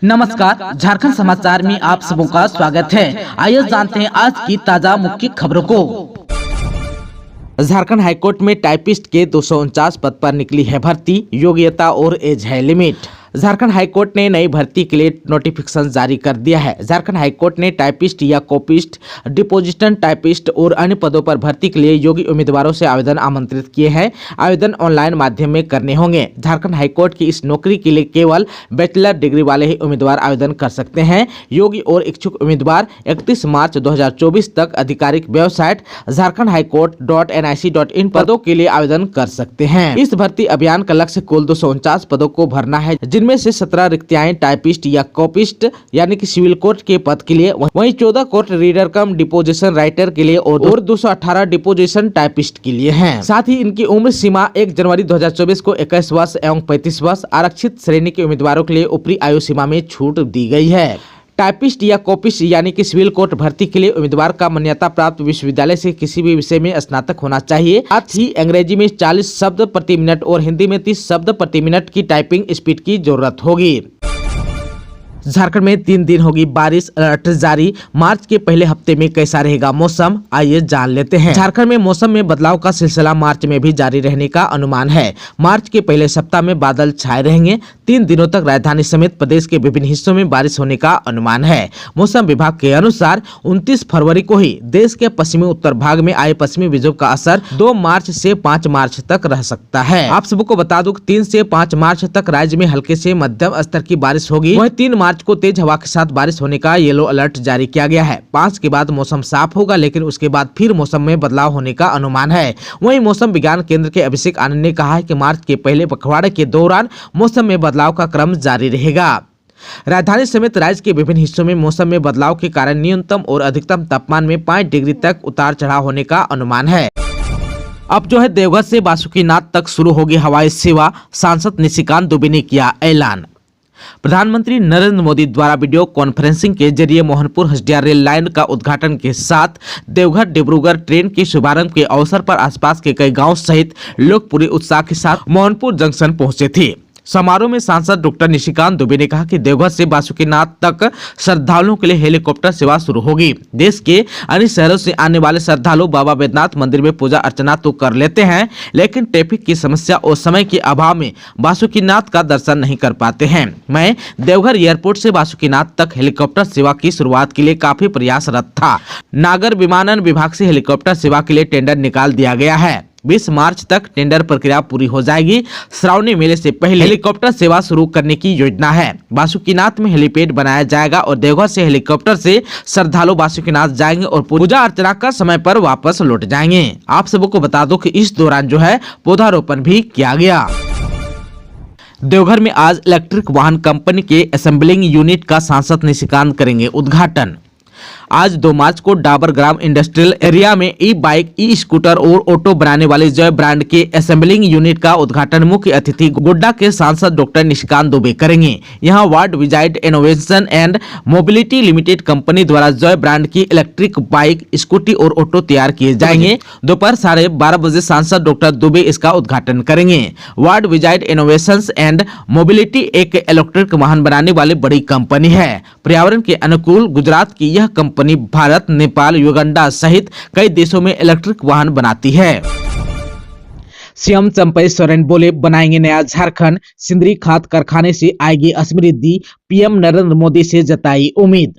नमस्कार, झारखंड समाचार में आप सबों का स्वागत है। आइए जानते हैं आज की ताजा मुख्य खबरों को। झारखंड हाईकोर्ट में टाइपिस्ट के 249 पद पर निकली है भर्ती, योग्यता और एज है लिमिट। झारखंड हाईकोर्ट ने नई भर्ती के लिए नोटिफिकेशन जारी कर दिया है। झारखंड हाईकोर्ट ने टाइपिस्ट या कॉपिस्ट, डिपोजिशन टाइपिस्ट और अन्य पदों पर भर्ती के लिए योग्य उम्मीदवारों से आवेदन आमंत्रित किए हैं। आवेदन ऑनलाइन माध्यम में करने होंगे। झारखंड हाईकोर्ट की इस नौकरी के लिए केवल बैचलर डिग्री वाले ही उम्मीदवार आवेदन कर सकते हैं। योग्य और इच्छुक उम्मीदवार 31 मार्च 2024 तक आधिकारिक वेबसाइट jharkhandhighcourt.nic.in पदों के लिए आवेदन कर सकते हैं। इस भर्ती अभियान का लक्ष्य कुल 249 पदों को भरना है, जिनमें से 17 रिक्तियाएं टाइपिस्ट या कॉपिस्ट यानी कि सिविल कोर्ट के पद के लिए, वहीं 14 court reader cum deposition writer के लिए और 218 डिपोजिशन टाइपिस्ट के लिए हैं। साथ ही इनकी उम्र सीमा 1 जनवरी 2024 को 21 वर्ष एवं 35 वर्ष आरक्षित श्रेणी के उम्मीदवारों के लिए ऊपरी आयु सीमा में छूट दी गई है। टाइपिस्ट या कॉपिस्ट यानी कि सिविल कोर्ट भर्ती के लिए उम्मीदवार का मान्यता प्राप्त विश्वविद्यालय से किसी भी विषय में स्नातक होना चाहिए। साथ ही अंग्रेजी में 40 शब्द प्रति मिनट और हिंदी में 30 शब्द प्रति मिनट की टाइपिंग स्पीड की जरूरत होगी। झारखंड में 3 दिन होगी बारिश, अलर्ट जारी। मार्च के पहले हफ्ते में कैसा रहेगा मौसम, आइए जान लेते हैं। झारखंड में मौसम में बदलाव का सिलसिला मार्च में भी जारी रहने का अनुमान है। मार्च के पहले सप्ताह में बादल छाए रहेंगे। 3 दिनों तक राजधानी समेत प्रदेश के विभिन्न हिस्सों में बारिश होने का अनुमान है। मौसम विभाग के अनुसार 29 फरवरी को ही देश के पश्चिमी उत्तर भाग में आए पश्चिमी विक्षोभ का असर 2 मार्च से 5 मार्च तक रह सकता है। आप सबको बता दूं 3 से 5 मार्च तक राज्य में हल्के से मध्यम स्तर की बारिश होगी। वहीं 3 मार्च को तेज हवा के साथ बारिश होने का येलो अलर्ट जारी किया गया है। 5 के बाद मौसम साफ होगा, लेकिन उसके बाद फिर मौसम में बदलाव होने का अनुमान है। वहीं मौसम विज्ञान केंद्र के अभिषेक आनंद ने कहा है कि मार्च के पहले पखवाड़े के दौरान मौसम में बदलाव का क्रम जारी रहेगा। राजधानी समेत राज्य के विभिन्न हिस्सों में मौसम में बदलाव के कारण न्यूनतम और अधिकतम तापमान में 5 डिग्री तक उतार चढ़ाव होने का अनुमान है। अब देवघर से बासुकीनाथ तक शुरू होगी हवाई सेवा, सांसद निशिकांत दुबे ने किया ऐलान। प्रधानमंत्री नरेंद्र मोदी द्वारा वीडियो कॉन्फ्रेंसिंग के जरिए मोहनपुर हसदिया रेल लाइन का उद्घाटन के साथ देवघर डिब्रूगढ़ ट्रेन के शुभारंभ के अवसर पर आसपास के कई गांव सहित लोग पूरे उत्साह के साथ मोहनपुर जंक्शन पहुंचे थे। समारोह में सांसद डॉक्टर निशिकांत दुबे ने कहा कि देवघर से बासुकीनाथ तक श्रद्धालुओं के लिए हेलीकॉप्टर सेवा शुरू होगी। देश के अन्य शहरों से आने वाले श्रद्धालु बाबा बैद्यनाथ मंदिर में पूजा अर्चना तो कर लेते हैं, लेकिन ट्रैफिक की समस्या और समय के अभाव में बासुकीनाथ का दर्शन नहीं कर पाते हैं। मैं देवघर एयरपोर्ट से बासुकीनाथ तक हेलीकॉप्टर सेवा की शुरुआत के लिए काफी प्रयासरत था। नागर विमानन विभाग से हेलीकॉप्टर सेवा के लिए टेंडर निकाल दिया गया है। 20 मार्च तक टेंडर प्रक्रिया पूरी हो जाएगी। श्रावणी मेले से पहले हेलीकॉप्टर सेवा शुरू करने की योजना है। बासुकीनाथ में हेलीपैड बनाया जाएगा और देवघर से हेलीकॉप्टर से श्रद्धालु बासुकीनाथ जाएंगे और पूजा अर्चना का समय पर वापस लौट जाएंगे। आप सबको बता दो कि इस दौरान पौधारोपण भी किया गया। देवघर में आज इलेक्ट्रिक वाहन कंपनी के असेंबलिंग यूनिट का सांसद निशिकांत करेंगे उद्घाटन। आज 2 मार्च को डाबर ग्राम इंडस्ट्रियल एरिया में ई बाइक, ई स्कूटर और ऑटो बनाने वाले जय ब्रांड के असेंबलिंग यूनिट का उद्घाटन मुख्य अतिथि गोड्डा के सांसद डॉक्टर निशिकांत दुबे करेंगे। यहां world wide innovation and mobility limited company द्वारा जय ब्रांड की इलेक्ट्रिक बाइक, स्कूटी और ऑटो तैयार किए जाएंगे। दोपहर 12:30 बजे सांसद डॉक्टर दुबे इसका उद्घाटन करेंगे। World wide innovation and mobility एक इलेक्ट्रिक वाहन बनाने वाली बड़ी कंपनी है। पर्यावरण के अनुकूल गुजरात की यह कंपनी भारत, नेपाल, युगांडा सहित कई देशों में इलेक्ट्रिक वाहन बनाती है। सीएम चंपई सोरेन बोले, बनाएंगे नया झारखंड, सिंदरी खाद कारखाने से आएगी समृद्धि, पीएम नरेंद्र मोदी से जताई उम्मीद।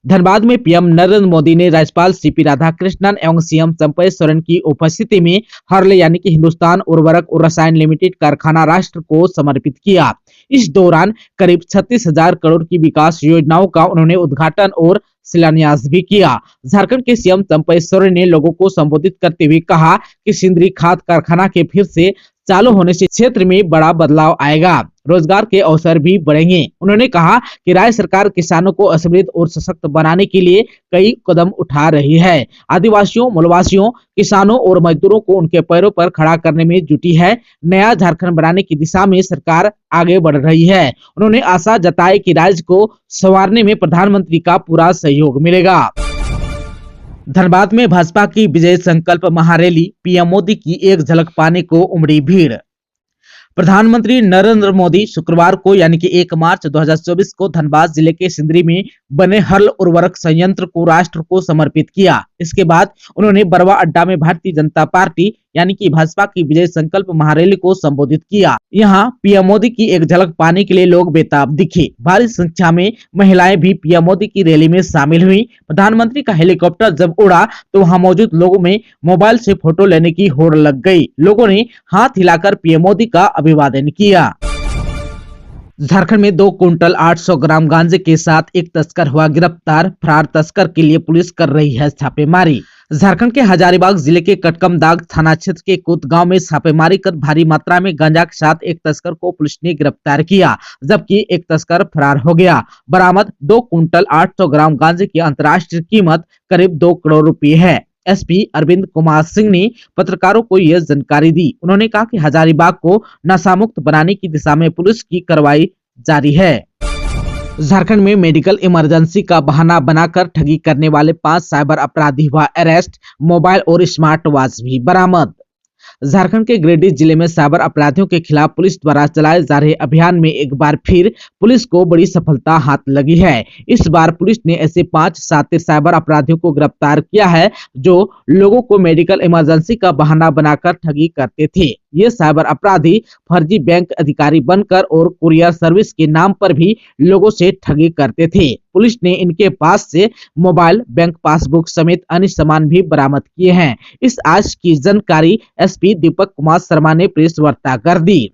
धनबाद में पीएम नरेंद्र मोदी ने राज्यपाल सीपी राधाकृष्णन एवं सीएम चंपई सोरेन की उपस्थिति में हर्ले यानी कि हिंदुस्तान उर्वरक और रसायन लिमिटेड कारखाना राष्ट्र को समर्पित किया। इस दौरान करीब 36,000 करोड़ की विकास योजनाओं का उन्होंने उद्घाटन और शिलान्यास भी किया। झारखंड के सीएम चंपई सोरेन ने लोगों को संबोधित करते हुए कहा कि सिंदरी खाद कारखाना के फिर से चालू होने से क्षेत्र में बड़ा बदलाव आएगा, रोजगार के अवसर भी बढ़ेंगे। उन्होंने कहा कि राज्य सरकार किसानों को समृद्ध और सशक्त बनाने के लिए कई कदम उठा रही है। आदिवासियों, मूलवासियों, किसानों और मजदूरों को उनके पैरों पर खड़ा करने में जुटी है। नया झारखंड बनाने की दिशा में सरकार आगे बढ़ रही है। उन्होंने आशा जताई कि राज्य को संवारने में प्रधानमंत्री का पूरा सहयोग मिलेगा। धनबाद में भाजपा की विजय संकल्प महारैली, पीएम मोदी की एक झलक पाने को उमड़ी भीड़। प्रधानमंत्री नरेंद्र मोदी शुक्रवार को यानी कि 1 मार्च 2024 को धनबाद जिले के सिंदरी में बने हर्ल उर्वरक संयंत्र को राष्ट्र को समर्पित किया। इसके बाद उन्होंने बरवा अड्डा में भारतीय जनता पार्टी यानी कि भाजपा की विजय संकल्प महारैली को संबोधित किया। यहाँ पीएम मोदी की एक झलक पाने के लिए लोग बेताब दिखे। भारी संख्या में महिलाएं भी पीएम मोदी की रैली में शामिल हुई। प्रधानमंत्री का हेलीकॉप्टर जब उड़ा तो वहां मौजूद लोगों में मोबाइल से फोटो लेने की होड़ लग गई। लोगों ने हाथ हिलाकर पीएम मोदी का अभिवादन किया। झारखंड में 2 कुंटल 800 ग्राम गांजे के साथ एक तस्कर हुआ गिरफ्तार। फरार तस्कर के लिए पुलिस कर रही है छापेमारी। झारखंड के हजारीबाग जिले के कटकमदाग थाना क्षेत्र के कुत गांव में छापेमारी कर भारी मात्रा में गांजा के साथ एक तस्कर को पुलिस ने गिरफ्तार किया, जबकि एक तस्कर फरार हो गया। बरामद 2 कुंटल 800 ग्राम गांजे की अंतर्राष्ट्रीय कीमत करीब 2 करोड़ रुपए है। एसपी अरविंद कुमार सिंह ने पत्रकारों को यह जानकारी दी। उन्होंने कहा कि हजारीबाग को नशामुक्त बनाने की दिशा में पुलिस की कार्रवाई जारी है। झारखंड में मेडिकल इमरजेंसी का बहाना बनाकर ठगी करने वाले 5 साइबर अपराधी हुआ अरेस्ट। मोबाइल और स्मार्ट वॉच भी बरामद। झारखंड के गिरिडीह जिले में साइबर अपराधियों के खिलाफ पुलिस द्वारा चलाए जा रहे अभियान में एक बार फिर पुलिस को बड़ी सफलता हाथ लगी है। इस बार पुलिस ने ऐसे 5 शातिर साइबर अपराधियों को गिरफ्तार किया है जो लोगों को मेडिकल इमरजेंसी का बहाना बनाकर ठगी करते थे। ये साइबर अपराधी फर्जी बैंक अधिकारी बनकर और कुरियर सर्विस के नाम पर भी लोगों से ठगी करते थे। पुलिस ने इनके पास से मोबाइल, बैंक पासबुक समेत अन्य सामान भी बरामद किए हैं। इस आज की जानकारी एसपी दीपक कुमार शर्मा ने प्रेस वार्ता कर दी।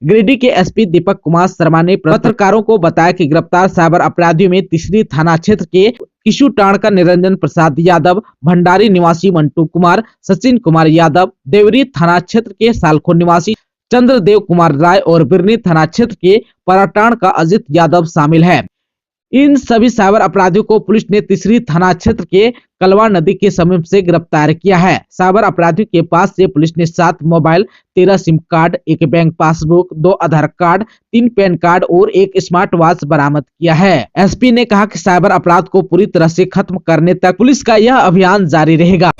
गिरिडीह के एसपी दीपक कुमार शर्मा ने पत्रकारों को बताया कि गिरफ्तार साइबर अपराधियों में तीसरी थाना क्षेत्र के किशुटाण का निरंजन प्रसाद यादव, भंडारी निवासी मंटू कुमार, सचिन कुमार यादव, देवरी थाना क्षेत्र के सालखो निवासी चंद्रदेव कुमार राय और बिरनी थाना क्षेत्र के पराटाण का अजित यादव शामिल है। इन सभी साइबर अपराधियों को पुलिस ने तीसरी थाना क्षेत्र के कलवा नदी के समीप से गिरफ्तार किया है। साइबर अपराधियों के पास से पुलिस ने 7 mobile, 13 SIM card, 1 bank passbook, 2 आधार कार्ड, 3 पैन कार्ड और 1 स्मार्ट वॉच बरामद किया है। एसपी ने कहा कि साइबर अपराध को पूरी तरह से खत्म करने तक पुलिस का यह अभियान जारी रहेगा।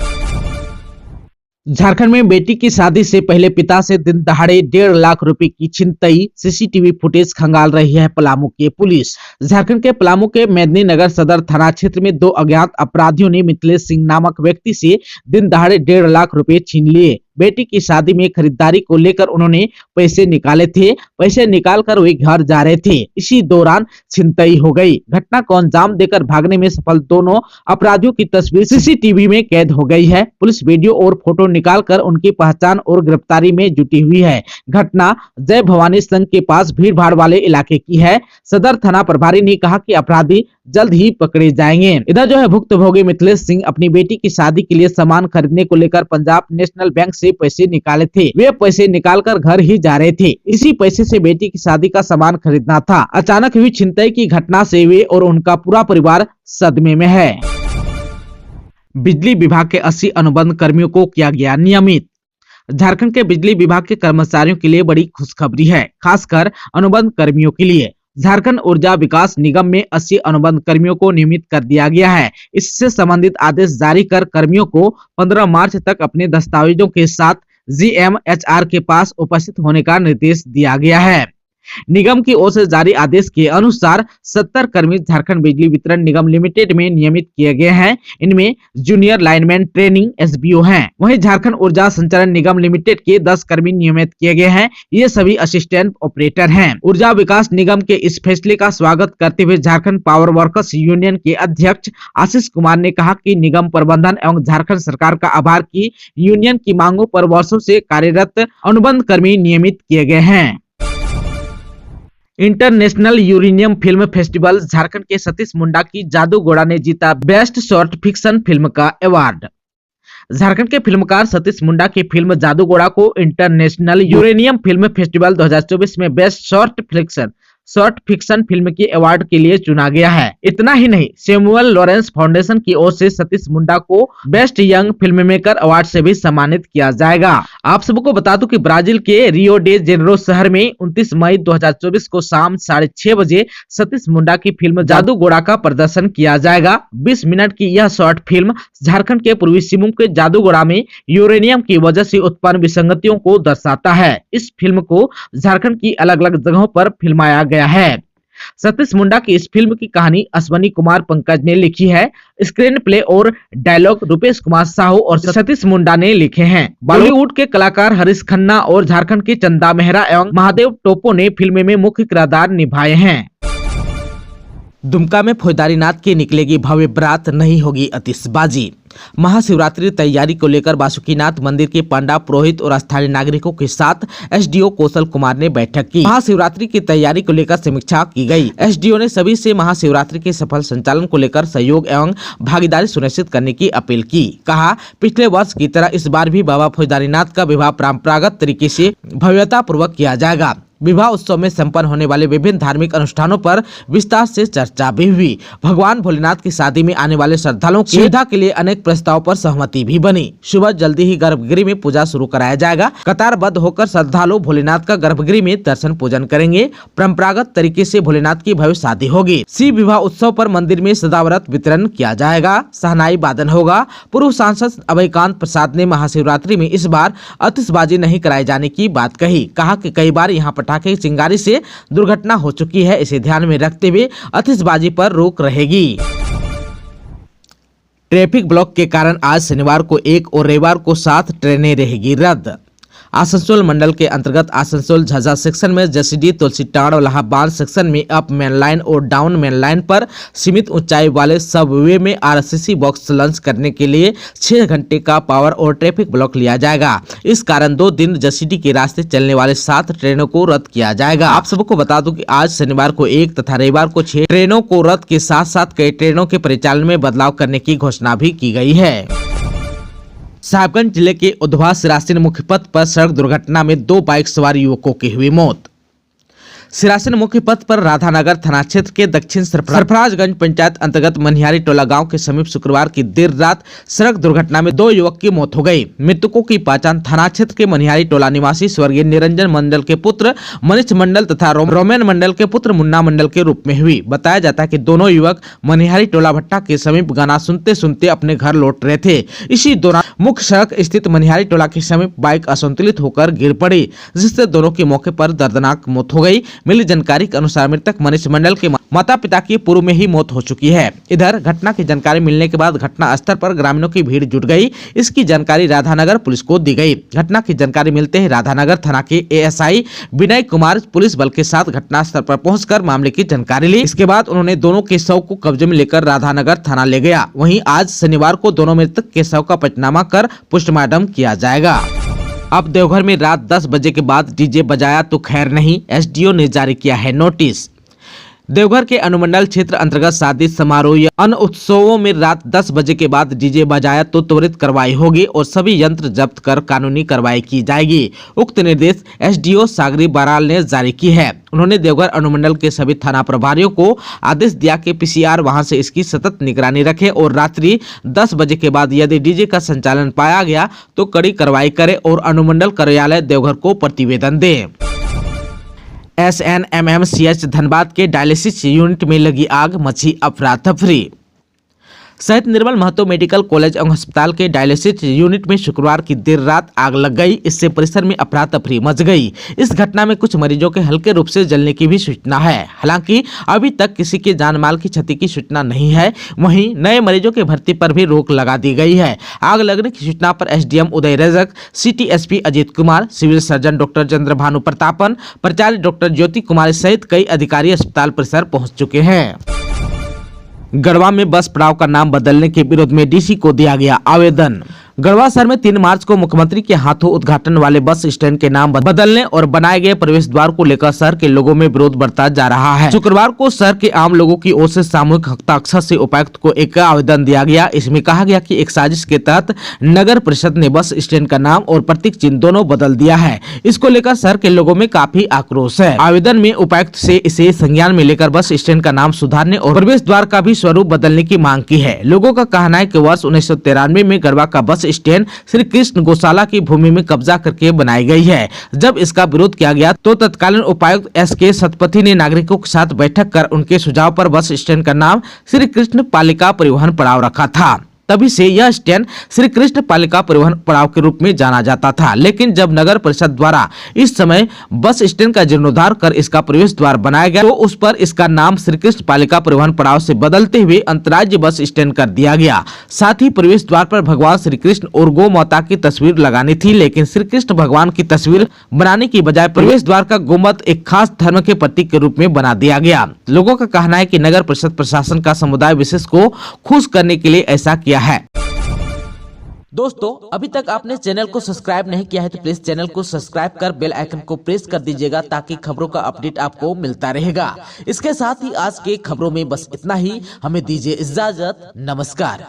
झारखंड में बेटी की शादी से पहले पिता से दिन दहाड़े 1.5 लाख रुपए की छिनतई। सीसीटीवी फुटेज खंगाल रही है पलामू की पुलिस। झारखंड के पलामू के मेदिनीनगर सदर थाना क्षेत्र में 2 अज्ञात अपराधियों ने मिथिलेश सिंह नामक व्यक्ति से दिन दहाड़े 1.5 लाख रुपए छीन लिए। बेटी की शादी में खरीदारी को लेकर उन्होंने पैसे निकाले थे। पैसे निकालकर वे घर जा रहे थे। इसी दौरान छिनतई हो गई। घटना को अंजाम देकर भागने में सफल दोनों अपराधियों की तस्वीर सीसीटीवी में कैद हो गई है। पुलिस वीडियो और फोटो निकालकर उनकी पहचान और गिरफ्तारी में जुटी हुई है। घटना जय भवानी संघ के पास भीड़ भाड़ वाले इलाके की है। सदर थाना प्रभारी ने कहा कि अपराधी जल्द ही पकड़े जाएंगे। इधर जो है भुक्तभोगी मिथिलेश सिंह अपनी बेटी की शादी के लिए सामान खरीदने को लेकर पंजाब नेशनल बैंक से पैसे निकाले थे। वे पैसे निकालकर घर ही जा रहे थे। इसी पैसे से बेटी की शादी का सामान खरीदना था। अचानक हुई छिनतई की घटना से वे और उनका पूरा परिवार सदमे में है। बिजली विभाग के 80 अनुबंध कर्मियों को किया गया नियमित। झारखंड के बिजली विभाग के कर्मचारियों के लिए बड़ी खुशखबरी है, खासकर अनुबंध कर्मियों के लिए। झारखंड ऊर्जा विकास निगम में 80 अनुबंध कर्मियों को नियमित कर दिया गया है। इससे संबंधित आदेश जारी कर कर्मियों को 15 मार्च तक अपने दस्तावेजों के साथ GMHR के पास उपस्थित होने का निर्देश दिया गया है। निगम की ओर से जारी आदेश के अनुसार 70 कर्मी झारखंड बिजली वितरण निगम लिमिटेड में नियमित किए गए हैं। इनमें जूनियर लाइनमैन ट्रेनिंग SBO हैं। वहीं झारखंड ऊर्जा संचालन निगम लिमिटेड के 10 कर्मी नियमित किए गए हैं। ये सभी असिस्टेंट ऑपरेटर हैं। ऊर्जा विकास निगम के इस फैसले का स्वागत करते हुए झारखंड पावर वर्कर्स यूनियन के अध्यक्ष आशीष कुमार ने कहा कि निगम प्रबंधन एवं झारखंड सरकार का आभार की यूनियन की मांगों पर वर्षों से कार्यरत अनुबंध कर्मी नियमित किए गए हैं। International uranium film festival Jharkhand के सतीश मुंडा की जादू घोड़ा ने जीता बेस्ट शॉर्ट फिक्शन फिल्म का अवार्ड। झारखंड के फिल्मकार सतीश मुंडा की फिल्म जादू घोड़ा को इंटरनेशनल यूरेनियम फिल्म फेस्टिवल 2024 में best short fiction short fiction film के अवार्ड के लिए चुना गया है। इतना ही नहीं, सैमुअल लॉरेंस फाउंडेशन की ओर से सतीश मुंडा को best young film maker award से भी सम्मानित किया जाएगा। आप सबको बता दूं कि ब्राजील के रियो डे जेनेरो शहर में 29 मई 2024 को शाम 6:30 बजे सतीश मुंडा की फिल्म जादू घोड़ा का प्रदर्शन किया जाएगा। 20 मिनट की यह शॉर्ट फिल्म झारखंड के पूर्वी सिंहभूम के जादू घोड़ा में यूरेनियम की वजह से उत्पन्न विसंगतियों को दर्शाता है। इस फिल्म को झारखंड की अलग अलग जगहों पर फिल्माया गया है। सतीश मुंडा की इस फिल्म की कहानी अश्वनी कुमार पंकज ने लिखी है। स्क्रीन प्ले और डायलॉग रूपेश कुमार साहू और सतीश मुंडा ने लिखे हैं। बॉलीवुड के कलाकार हरीश खन्ना और झारखंड की चंदा मेहरा एवं महादेव टोपो ने फिल्म में मुख्य किरदार निभाए हैं। दुमका में फौजदारी नाथ की निकलेगी भव्य बारात, नहीं होगी आतिशबाजी। महाशिवरात्रि तैयारी को लेकर बासुकीनाथ मंदिर के पंडा, पुरोहित और स्थानीय नागरिकों के साथ एसडीओ कौशल कुमार ने बैठक की। महाशिवरात्रि की तैयारी को लेकर समीक्षा की गई। एसडीओ ने सभी से महाशिवरात्रि के सफल संचालन को लेकर सहयोग एवं भागीदारी सुनिश्चित करने की अपील की। कहा, पिछले वर्ष की तरह इस बार भी बाबा फौजदारी नाथ का विवाह परंपरागत तरीके से भव्यता पूर्वक किया जाएगा। विवाह उत्सव में संपन्न होने वाले विभिन्न धार्मिक अनुष्ठानों पर विस्तार से चर्चा भी हुई। भगवान भोलेनाथ की शादी में आने वाले श्रद्धालुओं की सुविधा के लिए अनेक प्रस्ताव पर सहमति भी बनी। सुबह जल्दी ही गर्भगृह में पूजा शुरू कराया जाएगा। कतारबद्ध होकर श्रद्धालु भोलेनाथ का गर्भगृह में दर्शन पूजन करेंगे। परंपरागत तरीके से भोलेनाथ की भव्य शादी होगी। शिव विवाह उत्सव पर मंदिर में सदाव्रत वितरण किया जाएगा। शहनाई वादन होगा। पूर्व सांसद अभयकांत प्रसाद ने महाशिवरात्रि में इस बार आतिशबाजी नहीं कराए जाने की बात कही। कहा कि कई बार यहाँ पटाखे चिंगारी से दुर्घटना हो चुकी है, इसे ध्यान में रखते हुए आतिशबाजी पर रोक रहेगी। ट्रैफिक ब्लॉक के कारण आज शनिवार को 1 और रविवार को 7 ट्रेनें रहेगी रद्द। आसनसोल मंडल के अंतर्गत आसनसोल झज्जा सेक्शन में जसीडीह तुलसीटाड़ इलाहाबाद सेक्शन में अप मेन लाइन और डाउन मेन लाइन पर सीमित ऊंचाई वाले सबवे में आरसीसी बॉक्स लॉन्च करने के लिए 6 घंटे का पावर और ट्रैफिक ब्लॉक लिया जाएगा। इस कारण 2 दिन जसीडीह के रास्ते चलने वाले 7 ट्रेनों को रद्द किया जाएगा। आप सबको बता दूं कि आज शनिवार को 1 तथा रविवार को 6 ट्रेनों को रद्द के साथ साथ कई ट्रेनों के परिचालन में बदलाव करने की घोषणा भी की गई है। साहिबगंज जिले के उधवा सिरासिन मुख्य पथ पर सड़क दुर्घटना में 2 बाइक सवार युवकों की हुई मौत। सिरासिन मुख्य पथ पर राधानगर थाना क्षेत्र के दक्षिण सरफराजगंज पंचायत अंतर्गत मनिहारी टोला गांव के समीप शुक्रवार की देर रात सड़क दुर्घटना में 2 युवक की मौत हो गई। मृतकों की पहचान थाना क्षेत्र के मनिहारी टोला निवासी स्वर्गीय निरंजन मंडल के पुत्र मनीष मंडल तथा रोमेन मंडल के पुत्र मुन्ना मंडल के रूप में हुई। बताया जाता है कि दोनों युवक मनिहारी टोला भट्टा के समीप गाना सुनते सुनते अपने घर लौट रहे थे। इसी दौरान मुख्य सड़क स्थित मनिहारी टोला के समीप बाइक असंतुलित होकर गिर पड़ी, जिससे दोनों की मौके पर दर्दनाक मौत हो गई। मिली जानकारी के अनुसार मृतक मनीष मंडल के माता पिता की पूर्व में ही मौत हो चुकी है। इधर घटना की जानकारी मिलने के बाद घटना स्थल पर ग्रामीणों की भीड़ जुट गई। इसकी जानकारी राधानगर पुलिस को दी गई। घटना की जानकारी मिलते ही राधानगर थाना के एएसआई विनय कुमार पुलिस बल के साथ घटना स्थल पर पहुंचकर मामले की जानकारी ली। इसके बाद उन्होंने दोनों के शव को कब्जे में लेकर राधानगर थाना ले गया। वहीं आज शनिवार को दोनों मृतक के शव का पंचनामा कर पोस्टमार्टम किया जाएगा। अब देवघर में रात 10 बजे के बाद डीजे बजाया तो खैर नहीं, एसडीओ ने जारी किया है नोटिस। देवघर के अनुमंडल क्षेत्र अंतर्गत शादी समारोह या अन्य उत्सवों में रात 10 बजे के बाद डीजे बजाया तो त्वरित कार्रवाई होगी और सभी यंत्र जब्त कर कानूनी कार्रवाई की जाएगी। उक्त निर्देश एसडीओ सागरी बराल ने जारी की है। उन्होंने देवघर अनुमंडल के सभी थाना प्रभारियों को आदेश दिया कि पीसीआर वाहन से इसकी सतत निगरानी रखे और रात्रि 10 बजे के बाद यदि डीजे का संचालन पाया गया तो कड़ी कार्रवाई करे और अनुमंडल कार्यालय देवघर को प्रतिवेदन दे। SNMMCH धनबाद के डायलिसिस यूनिट में लगी आग, मची अफरा तफरी। शहीद निर्मल महतो मेडिकल कॉलेज एवं अस्पताल के डायलिसिस यूनिट में शुक्रवार की देर रात आग लग गई। इससे परिसर में अफरा तफरी मच गई। इस घटना में कुछ मरीजों के हल्के रूप से जलने की भी सूचना है। हालांकि अभी तक किसी के जान माल की क्षति की सूचना नहीं है। वहीं नए मरीजों के भर्ती पर भी रोक लगा दी गई है। आग लगने की सूचना पर SDM Uday Rajak, city SP Ajit Kumar, civil surgeon doctor Chandrabhanu Prathapan, प्राचार्य डॉक्टर ज्योति कुमारी सहित कई अधिकारी अस्पताल परिसर पहुँच चुके हैं। गढ़वा में बस पड़ाव का नाम बदलने के विरोध में डीसी को दिया गया आवेदन। गढ़वा शहर में 3 मार्च को मुख्यमंत्री के हाथों उद्घाटन वाले बस स्टैंड के नाम बदलने और बनाए गए प्रवेश द्वार को लेकर शहर के लोगों में विरोध बढ़ता जा रहा है। शुक्रवार को शहर के आम लोगों की ओर से सामूहिक हस्ताक्षर से उपायुक्त को एक आवेदन दिया गया। इसमें कहा गया कि एक साजिश के तहत नगर परिषद ने बस स्टैंड का नाम और प्रतीक चिन्ह दोनों बदल दिया है। इसको लेकर शहर के लोगों में काफी आक्रोश है। आवेदन में उपायुक्त से इसे संज्ञान में लेकर बस स्टैंड का नाम सुधारने और प्रवेश द्वार का भी स्वरूप बदलने की मांग की है। लोगों का कहना है कि वर्ष 1993 में गढ़वा का बस स्टैंड श्री कृष्ण गौशाला की भूमि में कब्जा करके बनाई गई है। जब इसका विरोध किया गया तो तत्कालीन उपायुक्त एस.के. सतपथी ने नागरिकों के साथ बैठक कर उनके सुझाव पर बस स्टैंड का नाम श्री कृष्ण पालिका परिवहन पड़ाव रखा था। तभी से यह स्टैंड श्री कृष्ण पालिका परिवहन पड़ाव के रूप में जाना जाता था। लेकिन जब नगर परिषद द्वारा इस समय बस स्टैंड का जीर्णोद्धार कर इसका प्रवेश द्वार बनाया गया तो उस पर इसका नाम श्री कृष्ण पालिका परिवहन पड़ाव से बदलते हुए अंतर्राज्यीय बस स्टैंड कर दिया गया। साथ ही प्रवेश द्वार पर भगवान श्री कृष्ण और गौ माता की तस्वीर लगानी थी, लेकिन श्री कृष्ण भगवान की तस्वीर बनाने की बजाय प्रवेश द्वार का गुंबद एक खास धर्म के प्रतीक के रूप में बना दिया गया। लोगों का कहना है कि नगर परिषद प्रशासन का समुदाय विशेष को खुश करने के लिए ऐसा किया है। दोस्तों, अभी तक आपने चैनल को सब्सक्राइब नहीं किया है तो प्लीज चैनल को सब्सक्राइब कर बेल आइकन को प्रेस कर दीजिएगा ताकि खबरों का अपडेट आपको मिलता रहेगा। इसके साथ ही आज के खबरों में बस इतना ही। हमें दीजिए इजाजत। नमस्कार।